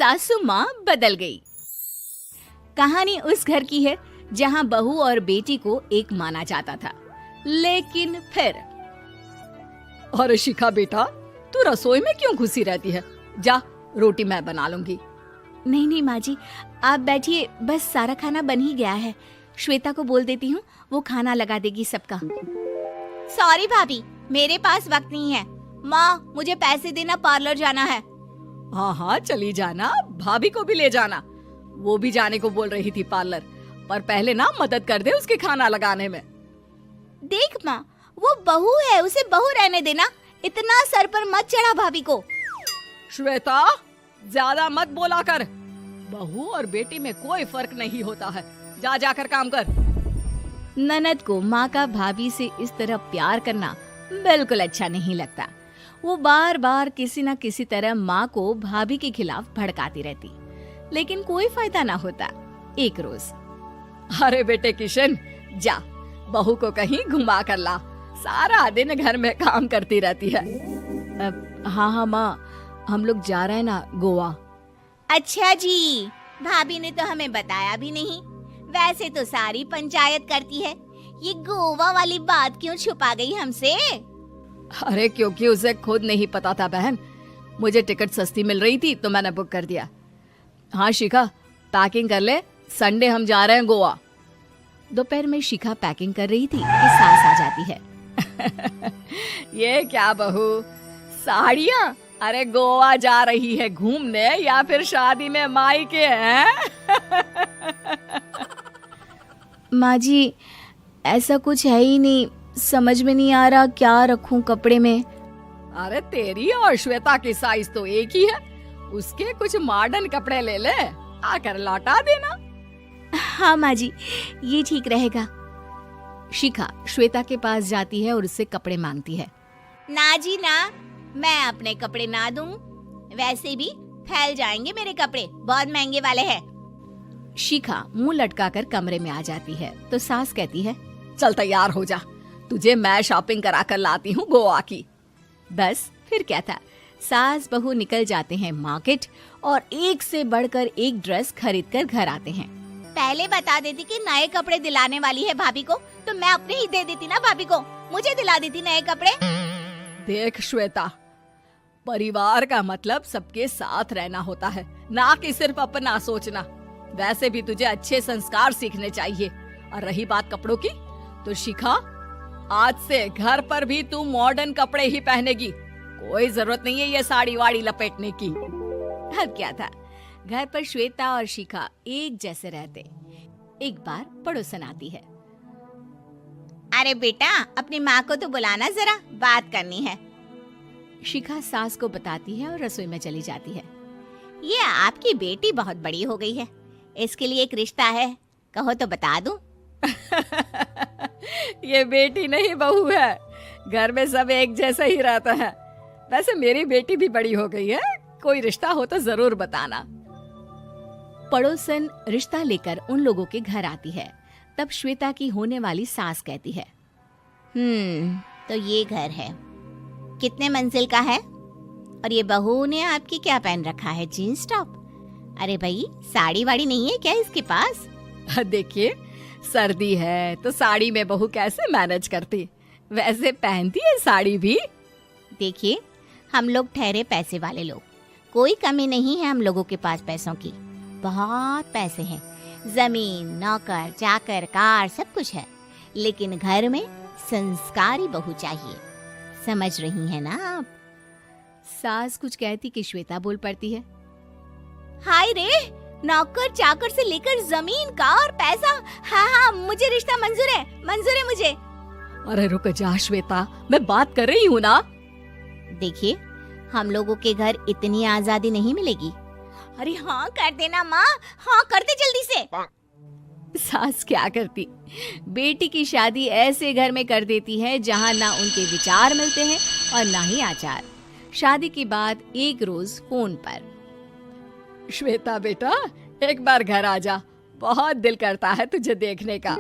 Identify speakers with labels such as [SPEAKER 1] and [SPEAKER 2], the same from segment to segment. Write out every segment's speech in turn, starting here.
[SPEAKER 1] सासू माँ बदल गई। कहानी उस घर की है जहाँ बहू और बेटी को एक माना जाता था, लेकिन फिर
[SPEAKER 2] अरे शिखा बेटा, तू रसोई में क्यों घुसी रहती है? जा, रोटी मैं बना लूंगी।
[SPEAKER 1] नहीं नहीं माँ जी, आप बैठिए, बस सारा खाना बन ही गया है। श्वेता को बोल देती हूँ, वो खाना लगा देगी सबका। सॉरी भाभी, मेरे पास वक्त नहीं है। माँ, मुझे पैसे देना, पार्लर जाना है।
[SPEAKER 2] हाँ हाँ चली जाना, भाभी को भी ले जाना। वो भी जाने को बोल रही थी पार्लर, पर पहले ना मदद कर दे उसके खाना लगाने में।
[SPEAKER 1] देख माँ, वो बहू है, उसे बहू रहने देना, इतना सर पर मत चढ़ा भाभी को।
[SPEAKER 2] श्वेता, ज्यादा मत बोला कर। बहू और बेटी में कोई फर्क नहीं होता है। जा जाकर काम कर।
[SPEAKER 1] ननद को माँ का भाभी से इस तरह प्यार करना बिल्कुल अच्छा नहीं लगता। वो बार बार किसी न किसी तरह माँ को भाभी के खिलाफ भड़काती रहती, लेकिन कोई फायदा ना होता। एक रोज,
[SPEAKER 2] अरे बेटे किशन, जा बहू को कहीं घुमा कर ला, सारा दिन घर में काम करती रहती है।
[SPEAKER 1] हाँ हाँ माँ, हम लोग जा रहे हैं ना गोवा। अच्छा जी, भाभी ने तो हमें बताया भी नहीं। वैसे तो सारी पंचायत करती है, ये गोवा वाली बात क्यों छुपा गई हमसे?
[SPEAKER 2] अरे क्योंकि उसे खुद नहीं पता था बहन। मुझे टिकट सस्ती मिल रही थी तो मैंने बुक कर दिया। हाँ शिखा, पैकिंग कर ले, संडे हम जा रहे हैं गोवा।
[SPEAKER 1] दोपहर में शिखा पैकिंग कर रही थी कि सास आ जाती है।
[SPEAKER 2] ये क्या बहू, साड़ियाँ? अरे गोवा जा रही है घूमने या फिर शादी में मायके हैं?
[SPEAKER 1] माँ जी, ऐसा कुछ है ही नहीं, समझ में नहीं आ रहा क्या रखूं कपड़े में।
[SPEAKER 2] अरे तेरी और श्वेता की साइज तो एक ही है, उसके कुछ मॉडर्न कपड़े ले ले, आकर लौटा देना।
[SPEAKER 1] हाँ माँ जी, ये ठीक रहेगा। शिखा श्वेता के पास जाती है और उससे कपड़े मांगती है। ना जी ना, मैं अपने कपड़े ना दूं, वैसे भी फैल जाएंगे मेरे कपड़े, बहुत महंगे वाले हैं। शिखा मुंह लटकाकर कमरे में आ जाती है तो सास कहती है,
[SPEAKER 2] चल तैयार हो जा, तुझे मैं शॉपिंग करा कर लाती हूँ गोवा की।
[SPEAKER 1] बस फिर क्या था, सास बहू निकल जाते हैं मार्केट और एक से बढ़कर एक ड्रेस खरीद कर घर आते हैं। पहले बता देती कि नए कपड़े दिलाने वाली है भाभी को, तो मैं अपने ही दे देती ना भाभी को, मुझे दिला देती नए कपड़े।
[SPEAKER 2] देख श्वेता, परिवार का मतलब सबके साथ रहना होता है, ना कि सिर्फ अपना सोचना। वैसे भी तुझे अच्छे संस्कार सीखने चाहिए। और रही बात कपड़ों की, तो शिखा, आज से घर पर भी तू मॉडर्न कपड़े ही पहनेगी। कोई जरूरत नहीं है ये साड़ी वाड़ी लपेटने की।
[SPEAKER 1] अब क्या था, घर पर श्वेता और शिखा एक जैसे रहते। एक बार पड़ोसन आती है। अरे बेटा, अपनी माँ को तो बुलाना जरा, बात करनी है। शिखा सास को बताती है और रसोई में चली जाती है। ये आपकी बेटी बहुत बड़ी हो गई है, इसके लिए एक रिश्ता है, कहो तो बता दूं।
[SPEAKER 2] ये बेटी नहीं बहू है, घर में सब एक जैसा ही रहता है। वैसे मेरी बेटी भी बड़ी हो गई है, कोई रिश्ता हो तो जरूर बताना।
[SPEAKER 1] पड़ोसन रिश्ता लेकर उन लोगों के घर आती है। तब श्वेता की होने वाली सास कहती है, तो ये घर है, कितने मंजिल का है? और ये बहू ने आपकी क्या पहन रखा है, जीन्स टॉप? अरे भाई, साड़ी वाड़ी नहीं है क्या इसके पास?
[SPEAKER 2] देखिए, सर्दी है तो साड़ी में बहू कैसे मैनेज करती, वैसे पहनती है साड़ी भी।
[SPEAKER 1] देखिए, हम लोग ठहरे पैसे वाले लोग, कोई कमी नहीं है हम लोगों के पास पैसों की, बहुत पैसे हैं, जमीन, नौकर चाकर, कार, सब कुछ है, लेकिन घर में संस्कारी बहू चाहिए। समझ रही हैं ना आप? सास कुछ कहती कि श्वेता बोल पड़ती है, हाय रे, नौकर चाकर से लेकर जमीन, कार, पैसा, हाँ, मुझे रिश्ता मंजूर है मुझे।
[SPEAKER 2] अरे रुक जा श्वेता, मैं बात कर रही हूँ ना।
[SPEAKER 1] देखिए, हम लोगों के घर इतनी आजादी नहीं मिलेगी। अरे हाँ कर देना माँ, हाँ कर दे जल्दी से। सास क्या करती, बेटी की शादी ऐसे घर में कर देती है जहाँ ना उनके विचार मिलते हैं और ना ही आचार। शादी के बाद एक रोज फोन पर,
[SPEAKER 2] श्वेता बेटा, एक बार घर आ जा, बहुत दिल करता है तुझे देखने का।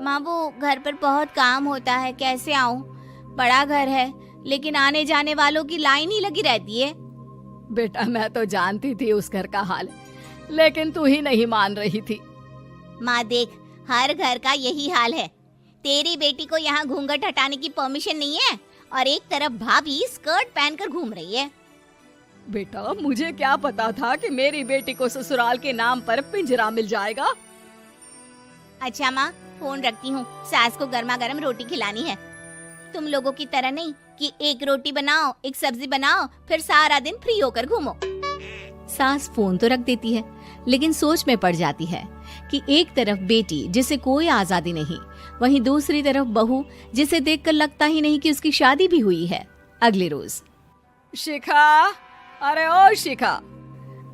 [SPEAKER 1] माँ, वो घर पर बहुत काम होता है, कैसे आऊँ? बड़ा घर है, लेकिन आने जाने वालों की लाइन ही लगी रहती है।
[SPEAKER 2] बेटा मैं तो जानती थी उस घर का हाल, लेकिन तू ही नहीं मान रही थी।
[SPEAKER 1] माँ देख, हर घर का यही हाल है। तेरी बेटी को यहाँ घूंघट हटाने की परमिशन नहीं है और एक तरफ भाभी स्कर्ट पहनकर घूम रही है।
[SPEAKER 2] बेटा मुझे क्या पता था कि मेरी बेटी को ससुराल के नाम पर पिंजरा मिल जाएगा।
[SPEAKER 1] अच्छा माँ, फोन रखती हूँ, सास को गर्मा गर्म रोटी खिलानी है। तुम लोगों की तरह नहीं कि एक रोटी बनाओ, एक सब्जी बनाओ, फिर सारा दिन फ्री होकर घूमो। सास फोन तो रख देती है, लेकिन सोच में पड़ जाती है कि एक तरफ बेटी जिसे कोई आजादी नहीं, वहीं दूसरी तरफ बहू जिसे देखकर लगता ही नहीं कि उसकी शादी भी हुई है। अगले रोज।
[SPEAKER 2] शिखा, अरे ओ शिखा।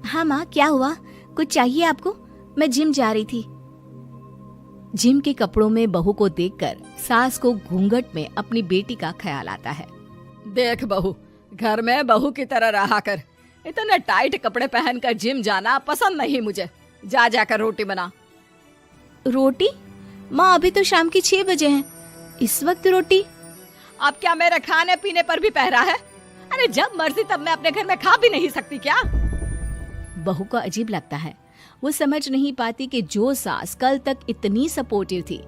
[SPEAKER 1] हाँ माँ, क्या हुआ? कुछ चाहिए आपको? मैं जिम जा रही थी। जिम के कपड़ों में बहू को देखकर सास को घूंघट में अपनी बेटी का ख्याल आता है।
[SPEAKER 2] देख बहू, घर में बहू की तरह रहा कर। इतने टाइट कपड़े पहनकर जिम जाना पसंद नहीं मुझे। जा जाकर रोटी बना।
[SPEAKER 1] रोटी? माँ अभी तो शाम की 6 बजे हैं, इस वक्त रोटी?
[SPEAKER 2] अब क्या मेरे खाने पीने पर भी पहरा है? अरे जब मर्जी तब मैं अपने घर में खा भी नहीं सकती क्या?
[SPEAKER 1] बहू को अजीब लगता है। वो समझ नहीं पाती कि जो सास कल तक इतनी सपोर्टिव थी,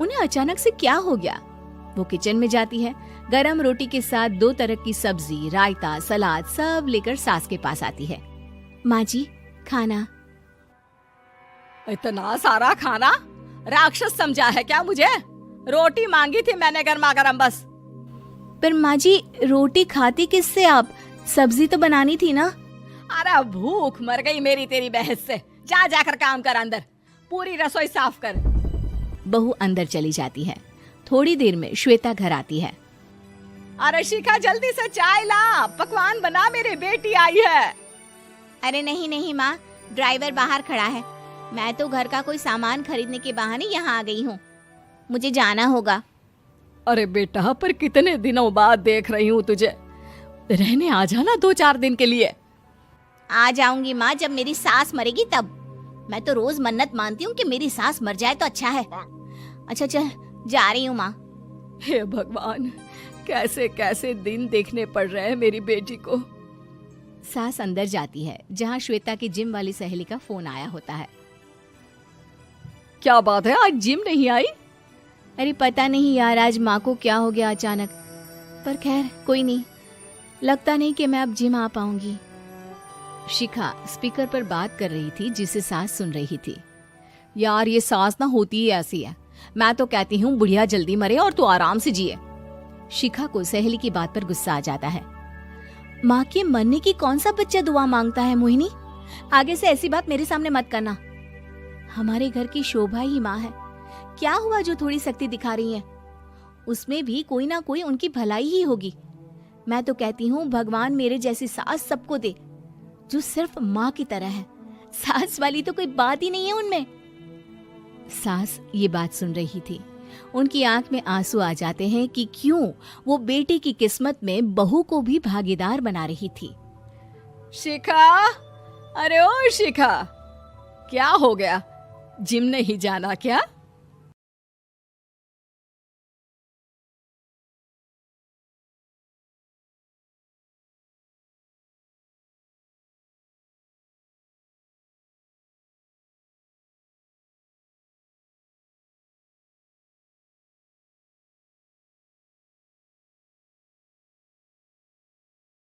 [SPEAKER 1] उन्हें अचानक से क्या हो गया। वो किचन में जाती है, गरम रोटी के साथ 2 तरह की सब्जी, रायता, सलाद सब लेकर सास के पास आती है। माँ जी, खाना।
[SPEAKER 2] इतना सारा खाना? राक्षस समझा है क्या मुझे? रोटी मांगी थी मैंने गर्मा गर्म बस।
[SPEAKER 1] पर माँ जी, रोटी खाती किससे आप? सब्जी तो बनानी थी ना।
[SPEAKER 2] अरे भूख मर गई मेरी तेरी बहस से। जा जाकर काम कर, अंदर पूरी रसोई साफ कर।
[SPEAKER 1] बहू अंदर चली जाती है। थोड़ी देर में श्वेता घर आती है।
[SPEAKER 2] अरे शिखा, जल्दी से चाय ला, पकवान बना, मेरी बेटी आई है।
[SPEAKER 1] अरे नहीं नहीं माँ, ड्राइवर बाहर खड़ा है। मैं तो घर का कोई सामान खरीदने के बहाने यहाँ आ गई हूँ, मुझे जाना होगा।
[SPEAKER 2] अरे बेटा, पर कितने दिनों बाद देख रही हूँ तुझे, रहने आ जाना 2-4 दिन के लिए।
[SPEAKER 1] आ जाऊंगी माँ, जब मेरी सास मरेगी तब। मैं तो रोज मन्नत मानती हूँ कि मेरी सास मर जाए तो अच्छा है। अच्छा चल, जा रही हूँ माँ।
[SPEAKER 2] हे भगवान, कैसे कैसे दिन देखने पड़ रहे हैं मेरी बेटी को।
[SPEAKER 1] सास अंदर जाती है, जहाँ श्वेता की जिम वाली सहेली का फोन आया होता है।
[SPEAKER 2] क्या बात है, आज जिम नहीं आई?
[SPEAKER 1] अरे पता नहीं यार, आज माँ को क्या हो गया अचानक। पर खैर कोई नहीं, लगता नहीं कि मैं अब जिम आ पाऊंगी। शिखा स्पीकर पर बात कर रही थी, जिसे सास सुन रही थी।
[SPEAKER 2] यार ये सास ना होती ही ऐसी है। मैं तो कहती हूँ बुढ़िया जल्दी मरे और तू आराम से जिए।
[SPEAKER 1] शिखा को सहेली की बात पर गुस्सा आ जाता है। माँ के मरने की कौन सा बच्चा दुआ मांगता है मोहिनी? आगे से ऐसी बात मेरे सामने मत करना। हमारे घर की शोभा ही माँ है। क्या हुआ जो थोड़ी सख्ती दिखा रही है? उसमें भी कोई ना कोई उनकी भलाई ही होगी। मैं तो कहती हूँ भगवान मेरे जैसी सास सबको दे, जो सिर्फ माँ की तरह है। सास वाली तो कोई बात ही नहीं है उनमें। सास ये बात सुन रही थी। उनकी आंख में आंसू आ जाते हैं कि क्यों वो बेटी की किस्मत में बहू को भी भागीदार बना रही थी।
[SPEAKER 2] शिखा, अरे ओ शिखा, क्या हो गया? जिम नहीं जाना क्या?